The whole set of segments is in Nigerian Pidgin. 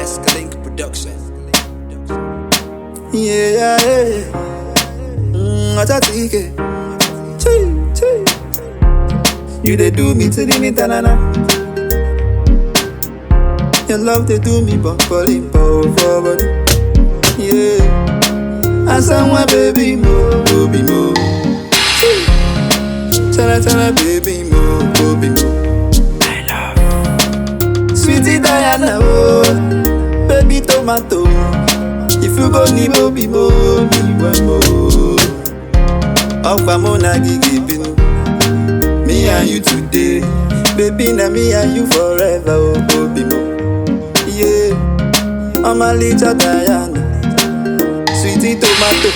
Escalink Production. Yeah, yeah. Atatike. You they do me to the nitanana. Your love they do me but calling forward. Yeah. And someone baby mo, baby mo. Tell baby mo, baby mo. I love Sweetie Diana, oh, baby tomato. If you go ni bobi mo, mi mo. Okwa mo na gigibin. Me and you today, baby na me and you forever, oh baby mo. Yeah, I'm a little Diana, sweetie tomato.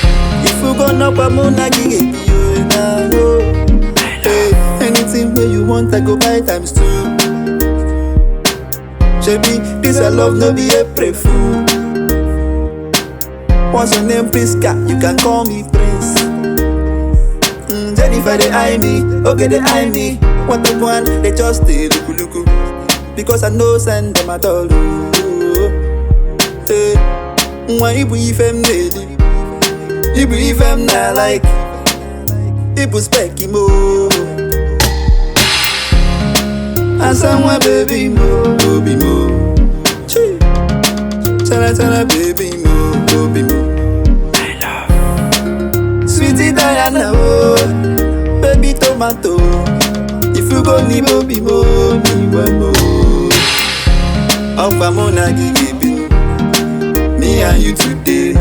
If you go no pa mo na gigibin, you na no. Hey, anything where you want, I go buy times two. Baby, this I love no be a fool. What's your name, Priska? You can call me Prince. Jennifer, they eye me. Okay, they eye me. What the one? They just stay look. Because I know send them at all. Hey, why you believe them lady? You believe them not like. People specky mo. And someone baby mo, baby mo. Tell baby mo, baby mo. I love Sweetie Diana, oh, baby tomato. If you go ni baby mo, mi mo. Okwa mo na gigibin. Me and you today,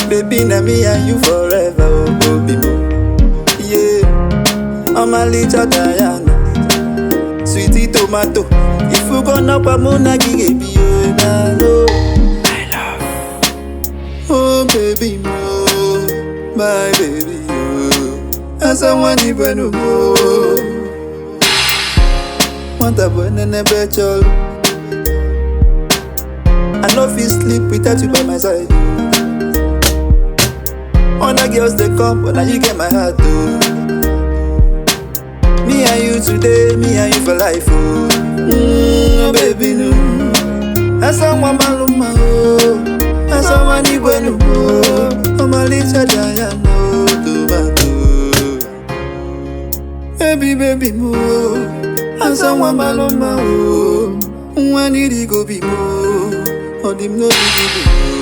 baby na me and you forever, oh baby mo. Yeah, I'm a little Diana. Sweetie tomato, if you go no pa mo na gigibin, you na no. I love Oh baby mo, my baby yo. As I want you no more. Want a boy and a betcha. I know if you sleep without you by my side. Other girls they come, but now you get my heart too. Me and you today, me and you for life, oh baby no. As I want my luma, oh. As I want you no more. I'm a little Diana, tomato. Baby mo. As I want my luma, oh. When did he go be mo? Or dim no be.